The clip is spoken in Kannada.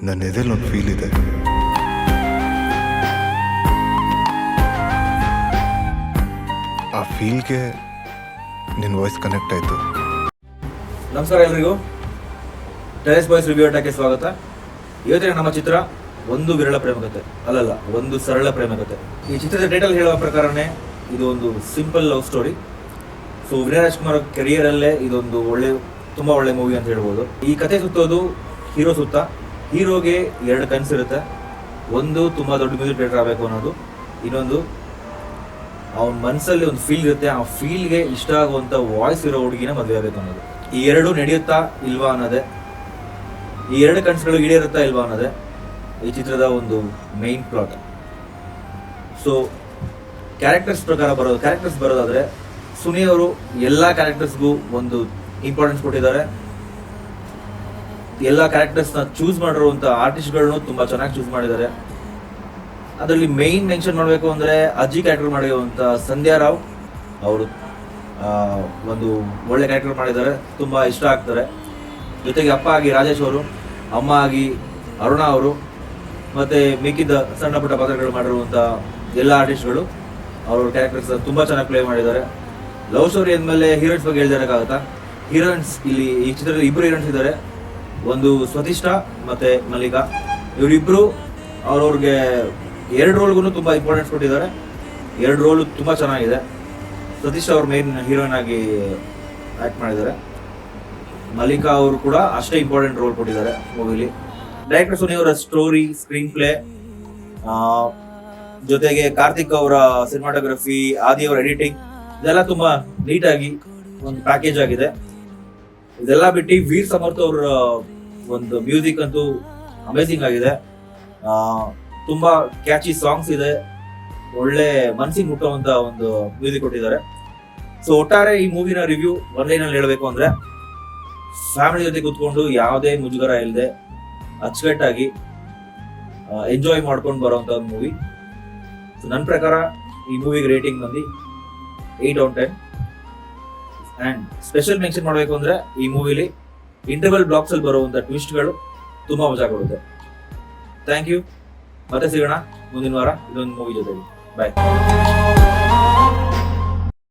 ನನ್ನ ಎದೆಯಲ್ಲಿ ಒಂದು ಫೀಲ್ ಇದೆ. ಆ ಫೀಲ್ಗೆ ನಿನ್ನ ವಾಯ್ಸ್ ಕನೆಕ್ಟ್ ಆಯಿತು. ನಮಸ್ಕಾರ ಎಲ್ರಿಗೂ, ಟೆರೆಸ್ ಬಾಯ್ಸ್ ರಿವ್ಯೂ ಅಟ್ಯಾಕ್ಗೆ ಸ್ವಾಗತ. ಇವತ್ತಿನ ನಮ್ಮ ಚಿತ್ರ ಒಂದು ವಿರಳ ಪ್ರೇಮಕತೆ, ಒಂದು ಸರಳ ಪ್ರೇಮಕತೆ. ಈ ಚಿತ್ರದ ಟೈಟಲ್ ಹೇಳುವ ಪ್ರಕಾರನೇ ಇದು ಒಂದು simple love story. So Vinay Rajkumar ಕೆರಿಯರಲ್ಲೇ ಇದೊಂದು ತುಂಬ ಒಳ್ಳೆ ಮೂವಿ ಅಂತ ಹೇಳ್ಬೋದು. ಈ ಕತೆ ಸುತ್ತೋದು ಹೀರೋ ಸುತ್ತ. ಹೀರೋಗೆ ಎರಡು ಕನಸಿರುತ್ತೆ. ಒಂದು ತುಂಬ ದೊಡ್ಡ ಮ್ಯೂಸಿಕ್ ಡೈರೆಕ್ಟರ್ ಆಗಬೇಕು ಅನ್ನೋದು, ಇನ್ನೊಂದು ಅವನ ಮನಸ್ಸಲ್ಲಿ ಒಂದು ಫೀಲ್ ಇರುತ್ತೆ, ಆ ಫೀಲ್ಗೆ ಇಷ್ಟ ಆಗುವಂಥ ವಾಯ್ಸ್ ಇರೋ ಹುಡುಗಿನ ಮದುವೆ ಆಗಬೇಕು ಅನ್ನೋದು. ಈ ಎರಡು ನಡೆಯುತ್ತಾ ಇಲ್ವಾ ಅನ್ನೋದೇ, ಈ ಎರಡು ಕನಸುಗಳು ಈಡೇರುತ್ತಾ ಇಲ್ವಾ ಅನ್ನೋದೇ ಈ ಚಿತ್ರದ ಒಂದು ಮೈನ್ ಪ್ಲಾಟ್. ಸೊ ಕ್ಯಾರೆಕ್ಟರ್ಸ್ ಬರೋದಾದರೆ ಸುನಿ ಅವರು ಎಲ್ಲ ಕ್ಯಾರೆಕ್ಟರ್ಸ್ಗೂ ಒಂದು ಇಂಪಾರ್ಟೆನ್ಸ್ ಕೊಟ್ಟಿದ್ದಾರೆ. ಎಲ್ಲ ಕ್ಯಾರೆಕ್ಟರ್ಸ್ನ ಚೂಸ್ ಮಾಡಿರುವಂಥ ಆರ್ಟಿಸ್ಟ್ಗಳನ್ನು ತುಂಬ ಚೆನ್ನಾಗಿ ಚೂಸ್ ಮಾಡಿದ್ದಾರೆ. ಅದರಲ್ಲಿ ಮೇಯ್ನ್ ಮೆನ್ಷನ್ ಮಾಡಬೇಕು ಅಂದರೆ ಅಜ್ಜಿ ಕ್ಯಾರೆಕ್ಟರ್ ಮಾಡಿರುವಂಥ ಸಂಧ್ಯಾ ರಾವ್ ಅವರು ಒಂದು ಒಳ್ಳೆ ಕ್ಯಾರೆಕ್ಟರ್ ಮಾಡಿದ್ದಾರೆ, ತುಂಬ ಇಷ್ಟ ಆಗ್ತಾರೆ. ಜೊತೆಗೆ ಅಪ್ಪ ಆಗಿ ರಾಜೇಶ್ ಅವರು, ಅಮ್ಮ ಆಗಿ ಅರುಣಾ ಅವರು, ಮತ್ತು ಮಿಕ್ಕಿದ ಸಣ್ಣ ಪುಟ್ಟ ಪಾತ್ರಗಳು ಮಾಡಿರುವಂಥ ಎಲ್ಲ ಆರ್ಟಿಸ್ಟ್ಗಳು ಅವ್ರ ಕ್ಯಾರೆಕ್ಟರ್ಸ್ ತುಂಬ ಚೆನ್ನಾಗಿ ಪ್ಲೇ ಮಾಡಿದ್ದಾರೆ. ಲವ್ ಸ್ಟೋರಿ ಅಂದಮೇಲೆ ಹೀರೋಯಿನ್ಸ್ ಬಗ್ಗೆ ಹೇಳ್ದಿರೋಕ್ಕಾಗತ್ತಾ? ಹೀರೋಯಿನ್ಸ್ ಇಲ್ಲಿ ಈ ಚಿತ್ರದಲ್ಲಿ ಇಬ್ಬರು ಹೀರೋಯಿನ್ಸ್ ಇದ್ದಾರೆ. ಒಂದು ಸ್ವತಿಷ್ಠ ಮತ್ತು ಮಲ್ಲಿಕಾ. ಇವರಿಬ್ಬರು ಅವ್ರವ್ರಿಗೆ ಎರಡು ರೋಲ್ಗೂ ತುಂಬ ಇಂಪಾರ್ಟೆನ್ಸ್ ಕೊಟ್ಟಿದ್ದಾರೆ. ಎರಡು ರೋಲು ತುಂಬ ಚೆನ್ನಾಗಿದೆ. ಸತೀಶ್ ಅವ್ರ ಮೇನ್ ಹೀರೋಯಿನ್ ಆಗಿ ಆ್ಯಕ್ಟ್ ಮಾಡಿದ್ದಾರೆ. ಮಲ್ಲಿಕಾ ಅವರು ಕೂಡ ಅಷ್ಟೇ ಇಂಪಾರ್ಟೆಂಟ್ ರೋಲ್ ಕೊಟ್ಟಿದ್ದಾರೆ ಮೂವಿಲಿ. ಡೈರೆಕ್ಟರ್ ಸುನಿ ಅವರ ಸ್ಟೋರಿ, ಸ್ಕ್ರೀನ್ ಪ್ಲೇ, ಜೊತೆಗೆ ಕಾರ್ತಿಕ್ ಅವರ ಸಿನಿಮಾಟೋಗ್ರಫಿ, ಆದಿ ಅವರ ಎಡಿಟಿಂಗ್, ಇದೆಲ್ಲ ತುಂಬ ನೀಟಾಗಿ ಒಂದು ಪ್ಯಾಕೇಜ್ ಆಗಿದೆ. ಇದೆಲ್ಲ ಬಿಟ್ಟು ವೀರ್ ಸಮರ್ಥ ಅವರ ಒಂದು ಮ್ಯೂಸಿಕ್ ಅಂತೂ ಅಮೇಸಿಂಗ್ ಆಗಿದೆ. ತುಂಬ ಕ್ಯಾಚಿ ಸಾಂಗ್ಸ್ ಇದೆ, ಒಳ್ಳೆ ಮನಸ್ಸಿಗೆ ಮುಟ್ಟುವಂತ ಒಂದು ಮ್ಯೂಸಿಕ್ ಕೊಟ್ಟಿದ್ದಾರೆ. ಸೊ ಒಟ್ಟಾರೆ ಈ ಮೂವಿನ ರಿವ್ಯೂ ಒಂದೈನಲ್ಲಿ ಹೇಳಬೇಕು ಅಂದ್ರೆ, ಫ್ಯಾಮಿಲಿ ಜೊತೆ ಕೂತ್ಕೊಂಡು ಯಾವುದೇ ಮುಜುಗರ ಇಲ್ಲದೆ ಅಚ್ಚುಕಟ್ಟಾಗಿ ಎಂಜಾಯ್ ಮಾಡ್ಕೊಂಡು ಬರೋವಂಥ ಒಂದು ಮೂವಿ. ಸೊ ನನ್ನ ಪ್ರಕಾರ ಈ ಮೂವಿಗೆ ರೇಟಿಂಗ್ ಬಂದು 8/10. ಆ್ಯಂಡ್ ಸ್ಪೆಷಲ್ ಮೆನ್ಷನ್ ಮಾಡಬೇಕು ಅಂದರೆ ಈ ಮೂವಿಲಿ ಇಂಟರ್ವಲ್ ಬ್ಲಾಕ್ಸಲ್ಲಿ ಬರುವಂಥ ಟ್ವಿಸ್ಟ್ಗಳು ತುಂಬ ಮಜಾ ಕೊಡುತ್ತೆ. Thank you. ಮತ್ತೆ ಸಿಗೋಣ ಮುಂದಿನ ವಾರ ಇದೊಂದು ಮೂವಿ ಜೊತೆಗೆ. ಬಾಯ್.